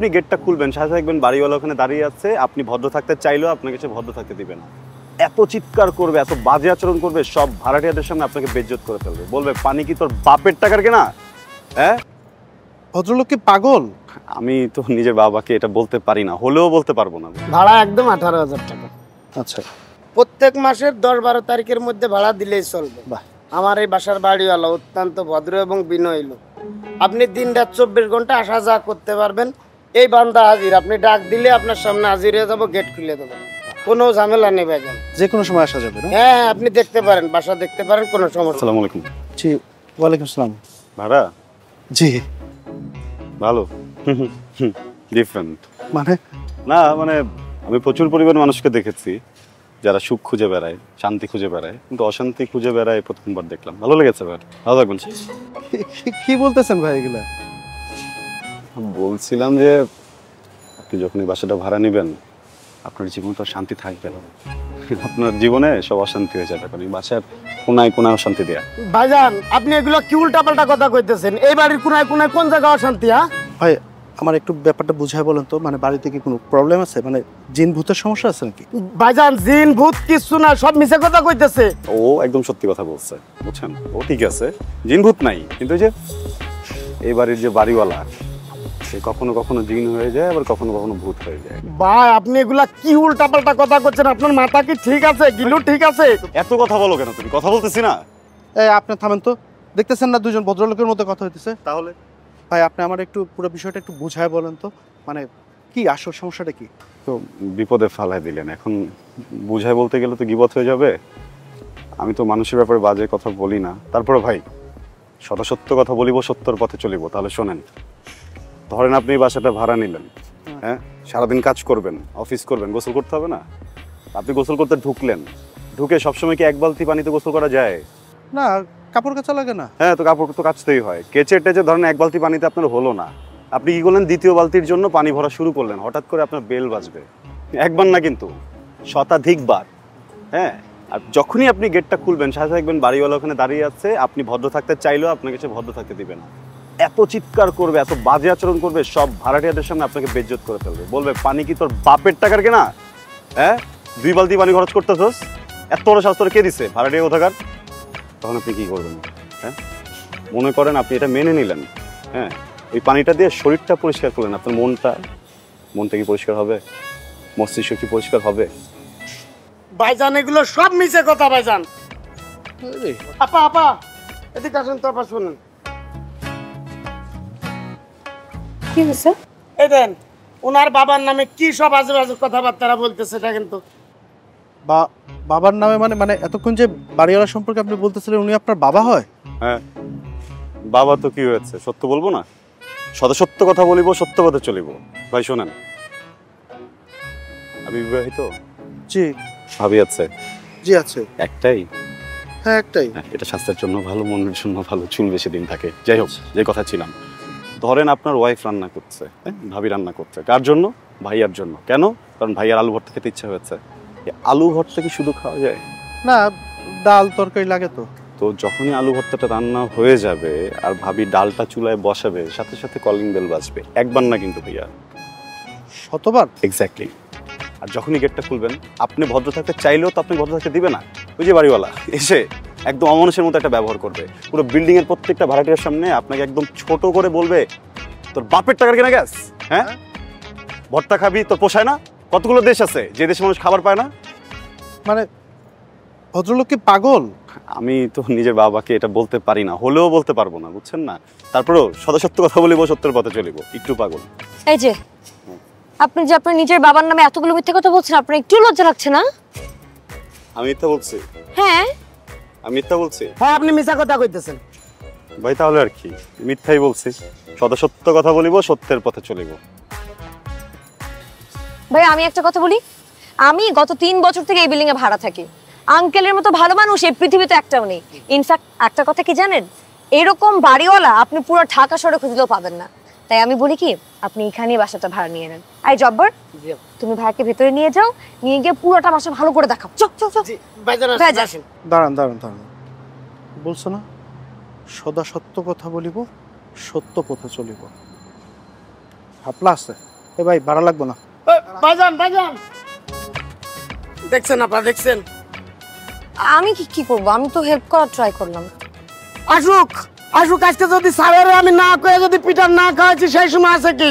আপনি গেটটা খুলবেন, সাথে দেখবেন বাড়িওয়ালা ওখানে দাঁড়িয়ে আছে। আপনি ভদ্র থাকতে চাইলেও আপনাকে সে ভদ্র থাকতে দিবে না। এত চিৎকার করবে, এত বাজে আচরণ করবে, সব ভাড়াটিয়াদের সামনে আপনাকে বেইজ্জত করে ফেলবে। বলবে পানি কি তোর বাপের টাকার কেনা? হ্যাঁ, ভদ্রলোক কি পাগল? আমি তো নিজের বাবাকে এটা বলতে পারি না, হলেও বলতে পারবো না। ভাড়া একদম 18,000 টাকা। আচ্ছা, প্রত্যেক মাসের 10-12 তারিখের মধ্যে ভাড়া দিলেই চলবে। বাহ। আমার এই বাসার বাড়িওয়ালা অত্যন্ত ভদ্র এবং বিনয়ী লোক। আপনি দিন রাত 24 ঘন্টা আসা যাওয়া করতে পারবেন। এই বান্দা হাজির, আপনি ডাক দিলে আপনার সামনে হাজির হয়ে যাবো, গেট খুলে দেবো, কোনো ঝামেলা নেই ভাইজান। যে কোনো সময় আসা যাবে না? হ্যাঁ, আপনি দেখতে পারেন, বাসা দেখতে পারেন, কোনো সমস্যা। আসসালামু আলাইকুম। জি, ওয়ালাইকুম আসসালাম। ভাড়া জি, ভালো, ডিফারেন্ট। মানে না মানে আমি প্রচুর পরিমাণ মানুষকে দেখেছি যারা সুখ খুঁজে বেড়ায়, শান্তি খুঁজে বেড়ায়, কিন্তু অশান্তি খুঁজে বেড়ায় প্রথমবার দেখলাম। ভালো লেগেছে ভাই, ভালো থাকবেন। কি বলতেছেন ভাই এগুলা? বলছিলাম যে আপনি যখন এই বাসাটা ভাড়া নেবেন, আপনার জীবনে তো শান্তি থাকবে না। আপনার জীবনে সব অশান্তি হয়ে যাবে, কারণ এই বাসার কোনায় কোনায় অশান্তি দেয়া। ভাইজান, আপনি এগুলো কি উল্টাপাল্টা কথা কইতেছেন? এই বাড়ির কোনায় কোনায় কোন জায়গা অশান্তি? হ্যাঁ ভাই, আমার একটু ব্যাপারটা বুঝায় বলেন তো। মানে বাড়িতে কি কোনো প্রবলেম আছে? মানে জিন ভূতের সমস্যা আছে নাকি? ভাইজান, জিন ভূত কিছু না, সব মিছে কথা কইতেছে। ও একদম সত্যি কথা বলছে, বুঝছেন? ও ঠিক আছে, জিন ভূত নাই, কিন্তু যে এই বাড়ির যে বাড়িওয়ালা, সে কখনো কখনো জিন হয়ে যায়, আবার কখনো কখনো ভূত হয়ে যায়। ভাই, আপনি এগুলা কি উল্টাপাল্টা কথা করছেন? আপনার মাথা কি ঠিক আছে? গিলু ঠিক আছে? এত কথা বলো কেন তুমি? কথা বলতেছি না? এই আপনি থামেন তো। দেখতেছেন না দুজন ভদ্রলোকের মধ্যে কথা হইতেছে? তাহলে ভাই, আপনি আমার একটু পুরো বিষয়টা একটু বুঝায় বলেন তো। মানে কি আসল সমস্যাটা কি? তো বিপদে ফালায় দিলেন, এখন বুঝায় বলতে গেলে তো গীবত হয়ে যাবে। আমি তো মানুষের ব্যাপারে বাজে কথা বলি না, তারপরে ভাই সত্য কথা বলিব, সত্যর পথে চলিব। তাহলে শোনেন, ধরেন আপনি এই বাসাটা ভাড়া নিলেন, হ্যাঁ, সারাদিন কাজ করবেন, অফিস করবেন, গোসল করতে হবে না? আপনি গোসল করতে ঢুকলেন, ঢুকে সবসময় কি এক বালতি পানিতে গোসল করা যায়? না, কাপড় কাচা লাগে না? হ্যাঁ, তো কাপড় তো কাচতেই হয়। কেচে টেচে ধরেন এক বালতি পানিতে আপনার হলো না, আপনি কি করলেন? দ্বিতীয় বালতির জন্য পানি ভরা শুরু করলেন। হঠাৎ করে আপনার বেল বাজবে, একবার না কিন্তু শতাধিকবার। হ্যাঁ, আর যখনই আপনি গেটটা খুলবেন, সাথে দেখবেন বাড়িওয়ালা ওখানে দাঁড়িয়ে আছে। আপনি ভদ্র থাকতে চাইলেও আপনাকে সে ভদ্র থাকতে দিবে না। এত চিৎকার করবে, এত বাজে আচরণ করবে, সব ভাড়াটিয়াদের সামনে আপনাকে বেইজ্জত করে ফেলবে। বলবে পানি কি তোর বাপের টাকার কেনা? হ্যাঁ, 2 বালতি পানি খরচ করতেছস, এত বড় শাস্ত্র কে দিছে? ভাড়াটিয়া কোথাকার। তখন আপনি কি করবেন? হ্যাঁ, মনে করেন আপনি এটা মেনে নিলেন, হ্যাঁ, ওই পানিটা দিয়ে শরীরটা পরিষ্কার করলেন, আপনার মনটা কি পরিষ্কার হবে? মস্তিষ্ক কি পরিষ্কার হবে? ভাইজান, এগুলো সব মিছে কথা। ভাইজান, আরে, আপা এদিকে আসেন তো। আপা শুনুন, কি হয়েছে? এই দেন, ওনার বাবার নামে কি সব আজে বাজে কথাবার্তা বলতেছে। এটা কিন্তু বাবার নামে? মানে মানে এতক্ষণ যে বাড়িওয়ালা সম্পর্কে আপনি বলতেছিলেন, উনি আপনার বাবা হয়? হ্যাঁ, বাবা তো কি হয়েছে, সত্য বলবো না? সত্য কথা বলিব, সত্য পথে চলিব। ভাই শোনেন, আমি বিবাহিত। জি। ভাবি আছে? জি আছে। একটাই? হ্যাঁ, একটাই। এটা স্বাস্থ্যের জন্য ভালো, মনের জন্য ভালো, চুল বেশি দিন থাকে। যাই হোক, যে কথা ছিলাম, ধরেন আপনার ওয়াইফ রান্না করছে, ভাবি রান্না করছে, কার জন্য? ভাইয়ার জন্য। কেন? কারণ ভাইয়ার আলু ভর্তা খেতে ইচ্ছা হয়েছে। আলু ভর্তা কি শুধু খাওয়া যায়? না, ডাল তরকারি লাগে তো। তো যখনই আলু ভর্তাটা রান্না হয়ে যাবে আর ভাবি ডালটা চুলায় বসাবে, সাথে সাথে কলিং বেল বাজবে। একবার না কিন্তু ভাইয়া, শতবার। এক্স্যাক্টলি। আর যখনই গেটটা খুলবেন, আপনি ভদ্র থাকতে চাইলেও তো আপনি ভদ্র থাকতে দিবে না। ওই যে বাড়িওয়ালা এসে একদম অমানুষের মতো একটা ব্যবহার করবে, পুরো বিল্ডিং এর প্রত্যেকটা ভাড়াটিয়ার সামনে আপনাকে একদম ছোট করে বলবে, তোর বাপের টাকার কেনা গ্যাস? হ্যাঁ, ভর্তা খাবি, তোর পোষায় না? কতগুলো দেশ আছে যে দেশে মানুষ খাবার পায় না। মানে ভদ্রলোক কি পাগল? আমি তো নিজের বাবাকে এটা বলতে পারি না, হলেও বলতে পারবো না, বুঝছেন না? তারপরেও সত্য কথা বলিব, সত্যের পথে চলিব। একটু পাগল। এই যে আপনি যে আপনার নিজের বাবার নামে এতগুলো মিথ্যা কথা বলছেন, আপনার একটু লজ্জা লাগছে না? আমি মিথ্যা বলছি? হ্যাঁ। আমি মিথ্যা বলছি? হ্যাঁ, আপনি মিছা কথা কইতেছেন। ভাই তাহলে আর কি, মিথ্যাই বলছি। সত্য কথা বলিব, সত্যের পথে চলিব। ভাই, আমি একটা কথা বলি, আমি গত 3 বছর থেকে এই বিল্ডিং এ ভাড়া থাকি। আঙ্কেলের মতো ভালো মানুষ এই পৃথিবীতে একটাও নেই। ইনফ্যাক্ট একটা কথা কি জানেন, এরকম বাড়িওয়ালা আপনি পুরো ঢাকা শহরে খুঁজলেও পাবেন না। তাই আমি বলি কি, আপনি এখানেই বাসাটা ভাড়া নিয়ে নেন। আই জব্বর, তুমি ভাইকে ভেতরে নিয়ে যাও, নিয়ে গিয়ে পুরোটা বাসা ভালো করে দেখাও। চল চল চল। ভাইজান আসেন। দাঁড়ান। বলছো না সদা সত্য কথা বলিব, সত্য পথে চলিব। হাপলা আছে? এ ভাই ভাড়া লাগবে না। বাজান বাজান, দেখছেন আপা, দেখছেন? আমি কি কি করব? আমি তো হেল্প করার ট্রাই করলাম। আসুক আসুক, আজকে যদি স্যারের আমি না করে যদি পিটার না খাওয়াচ্ছি সেই সময় আছে কি